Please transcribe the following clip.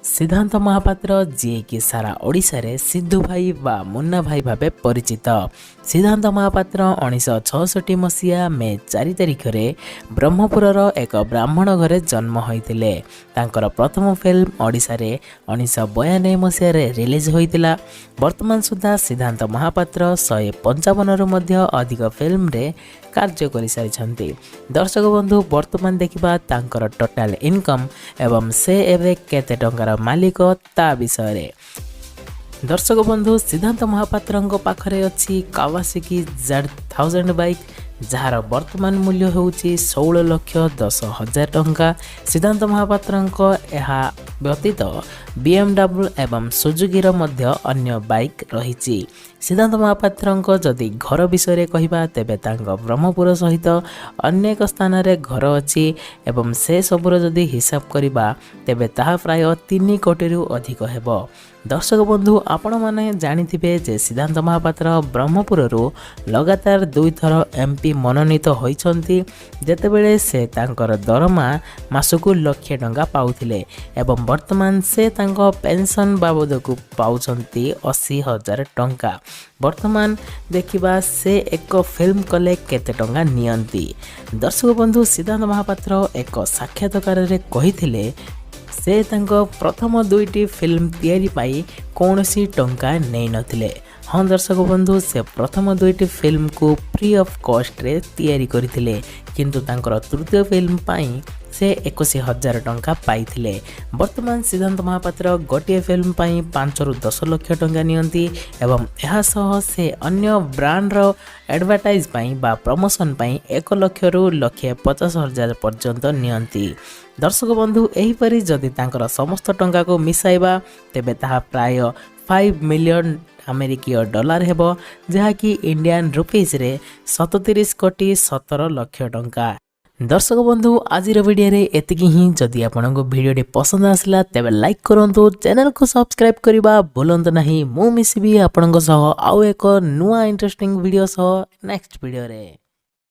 सिद्धांत महापात्र जी कि सारा ओडिशा रे सिद्धू भाई बा मुन्ना भाई भावे परिचित। सिद्धांत महापात्र 1966 मसीहा मे 4 तारिख में ब्रह्मपुर एक ब्राह्मण घरे जन्म होते। तांकर प्रथम फिल्म ओडिशा रे 1992 मसीह रिलीज होता। वर्तमान सुधा सिद्धांत महापात्र 155 रु अधिक फिल्म रे कार्य कर सारी। दर्शक बंधु वर्तमान देखा तांकर टोटाल इनकम एवं से एवं केते टंकार मालिक ता विषय। दर्शक बंधु सिद्धांत महापात्र पाखरे अच्छी कावासाकी Z1000 बाइक जार वर्तमान मूल्य होउची 16,10,000 टंका। सिद्धांत महापात्र व्यतीत BMW एवं सुजुकी मध्य अन्य बाइक रही। सिद्धांत महापात्र जदि घर विषय कहवा तेबे ब्रह्मपुर सहित अनेक स्थान रे घर अच्छी एवं से सबुर जदि हिसाब करवा तेबे ताहा प्राय 3 कोटी रु अधिक हेबो। दर्शक बंधु आपण माने जानिथिबे जे सिद्धांत महापात्र ब्रह्मपुर लगातार 2 थर MP मनोनीत होइछंती, जेतेबेले से तांकर दरमा मासकु लाख टंका पाउथिले एवं वर्तमान से तांको पेंशन बाबद को पाउछंती 80,000 टंका। वर्तमान देखिबा से एक फिल्म कले केते टंका नियंती। दर्शक बंधु सिद्धांत महापात्र एक साक्षात्कार रे कहिथिले से तांको प्रथम 2टी फिल्म तैयारी पाई कौनसी टंका नहीं नथिले। हाँ दर्शक बंधु से प्रथम 2टी फिल्म को फ्री ऑफ कॉस्ट रे तैयारी करथिले, किंतु तांकर तृतीय फिल्म पाई से 21,000 टंका पाइथिले। वर्तमान सिद्धांत महापात्र गोटे फिल्म पाई 5 रु 10 लाख टंका नियंती एवं यह सह से अन्य ब्रांड रो एडवर्टाइज पाई बा प्रमोशन पाई 1 लाख रु 1,50,000 पर्यंत नियंती। दर्शक बंधु एहीपरि जदि तांकर समस्त टंका को मिसाइबा तेबे ताहा प्राय 5 मिलियन अमेरिकीय डॉलर हेबो, जहा कि इंडियन रुपीज रे 37 कोटी 17 लाख टंका। दर्शक बंधु आज वीडियो रे एतिकी ही। जदि आपनको वीडियो पसंद आसला तेबे लाइक करंतु, चैनल को सब्सक्राइब करबा भूलंतु नहीं। मु मिसिबी आपनको सह आउ एक नुआ इंटरेस्टिंग वीडियो सह नेक्स्ट वीडियो रे।